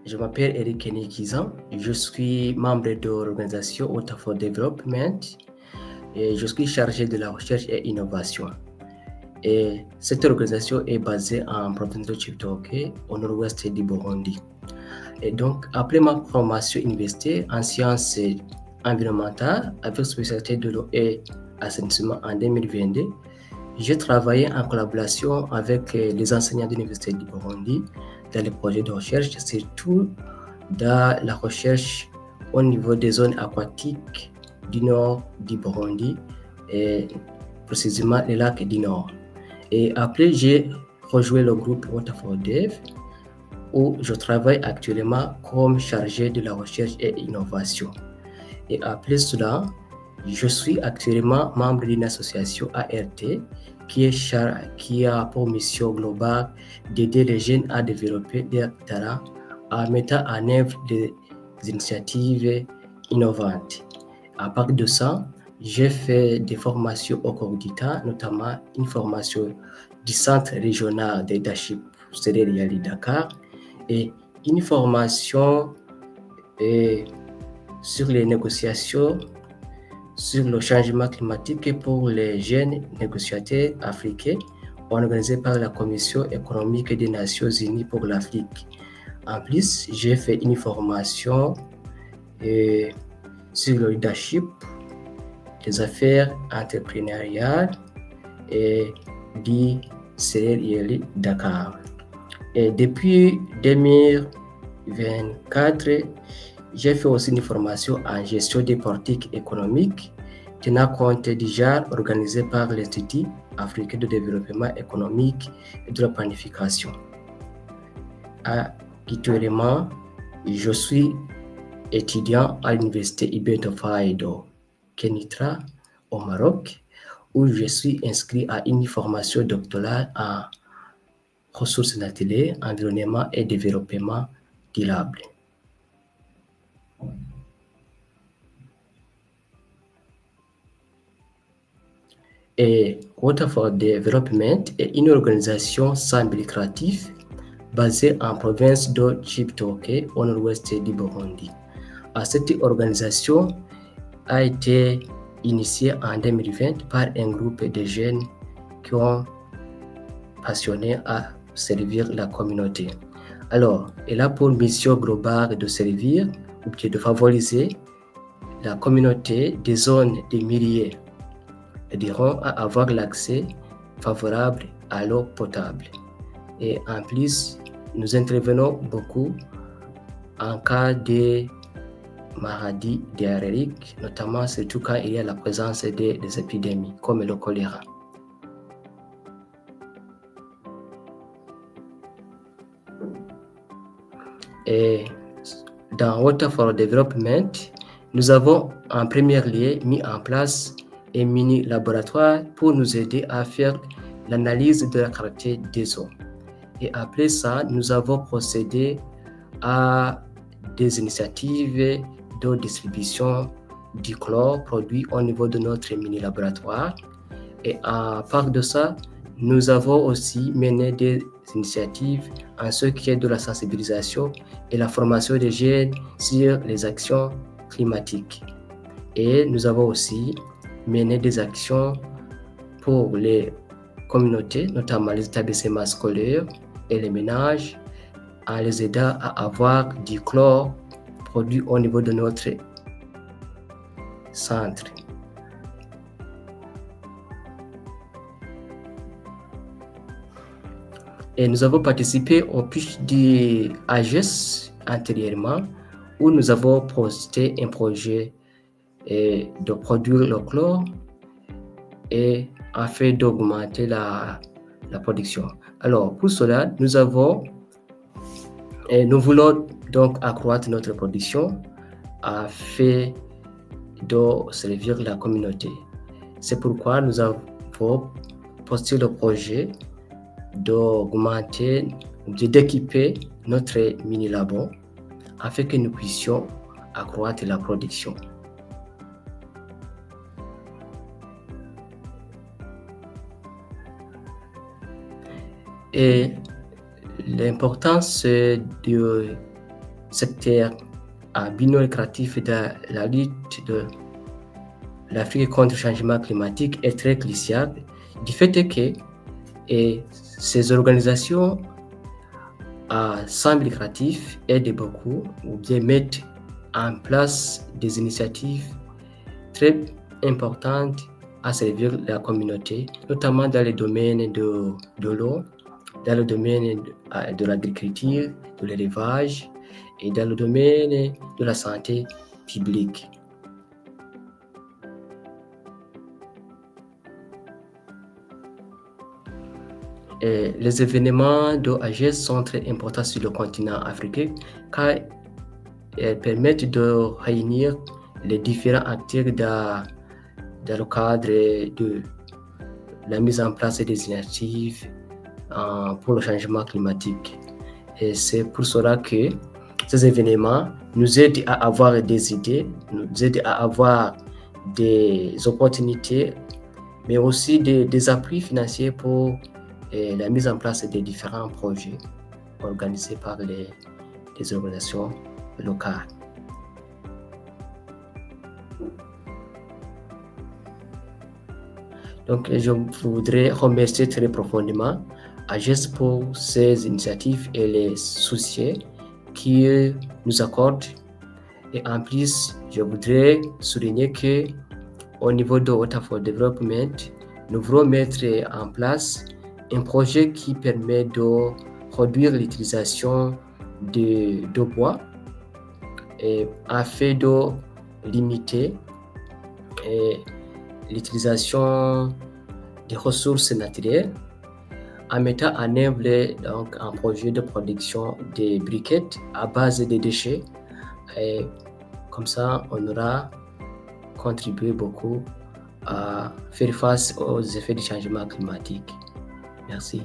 Je m'appelle Eric Kenikizan. Je suis membre de l'organisation Water for Development et je suis chargé de la recherche et innovation. Et cette organisation est basée en province de Chibitoke, au nord-ouest du Burundi. Et donc, après ma formation universitaire en sciences environnementales avec spécialité de l'eau et assainissement en 2022, j'ai travaillé en collaboration avec les enseignants de l'Université du Burundi dans les projets de recherche, surtout dans la recherche au niveau des zones aquatiques du nord du Burundi et précisément les lacs du nord. Et après, j'ai rejoint le groupe Water for Dev où je travaille actuellement comme chargé de la recherche et innovation. Et après cela, je suis actuellement membre d'une association ART qui a pour mission globale d'aider les jeunes à développer leur talent en mettant en œuvre des initiatives innovantes. À partir de ça, j'ai fait des formations au cours du temps, notamment une formation du Centre régional de leadership Séréliali Dakar et une formation sur les négociations sur le changement climatique pour les jeunes négociateurs africains organisée par la Commission économique des Nations Unies pour l'Afrique. En plus, j'ai fait une formation sur le leadership, les affaires entrepreneuriales et du CRIL Dakar. Et depuis 2024, j'ai fait aussi une formation en gestion des politiques économiques tenant compte du genre organisé par l'Institut africain de développement économique et de la planification. Actuellement, je suis étudiant à l'université Ibn Tafaï de Kenitra au Maroc, où je suis inscrit à une formation doctorale en ressources naturelles, environnement et développement durable. Et Water for Development est une organisation sans but lucratif basée en province de Chibitoke, au nord-ouest du Burundi. Cette organisation a été initiée en 2020 par un groupe de jeunes qui ont passionné à servir la communauté. Alors, elle a pour mission globale de servir ou bien de favoriser la communauté des zones des milliers aideront à avoir l'accès favorable à l'eau potable. Et en plus, nous intervenons beaucoup en cas de maladies diarrhéiques, notamment surtout quand il y a la présence des épidémies comme le choléra. Et dans Water for Development, nous avons en premier lieu mis en place un mini laboratoire pour nous aider à faire l'analyse de la qualité des eaux. Et après ça, nous avons procédé à des initiatives de distribution du chlore produit au niveau de notre mini laboratoire. Et à part de ça, nous avons aussi mené des initiatives en ce qui est de la sensibilisation et la formation des jeunes sur les actions climatiques. Et nous avons aussi mené des actions pour les communautés, notamment les établissements scolaires et les ménages, en les aidant à avoir du chlore produit au niveau de notre centre. Et nous avons participé au pitch du AGES antérieurement, où nous avons posté un projet de produire le chlore et afin d'augmenter la production. Alors, pour cela, nous voulons donc accroître notre production afin de servir la communauté. C'est pourquoi nous avons posté le projet d'augmenter, d'équiper notre mini-labo afin que nous puissions accroître la production. Et l'importance de secteur à but non lucratif de la lutte de l'Afrique contre le changement climatique est très crucial, du fait que ces organisations sans but lucratif aident beaucoup ou bien mettent en place des initiatives très importantes à servir la communauté, notamment dans les domaines de l'eau, dans le domaine de l'agriculture, de l'élevage et dans le domaine de la santé publique. Et les événements d'OAG sont très importants sur le continent africain car ils permettent de réunir les différents acteurs dans le cadre de la mise en place des initiatives pour le changement climatique. Et c'est pour cela que ces événements nous aident à avoir des idées, nous aident à avoir des opportunités, mais aussi des appuis financiers pour la mise en place des différents projets organisés par les organisations locales. Donc, je voudrais remercier très profondément AGES pour ces initiatives et les soutiens qu'ils nous accordent. Et en plus, je voudrais souligner qu'au niveau de Water for Development, nous voulons mettre en place un projet qui permet de réduire l'utilisation de bois afin de limiter l'utilisation des ressources naturelles en mettant en œuvre donc un projet de production de briquettes à base de déchets. Et comme ça, on aura contribué beaucoup à faire face aux effets du changement climatique. Merci.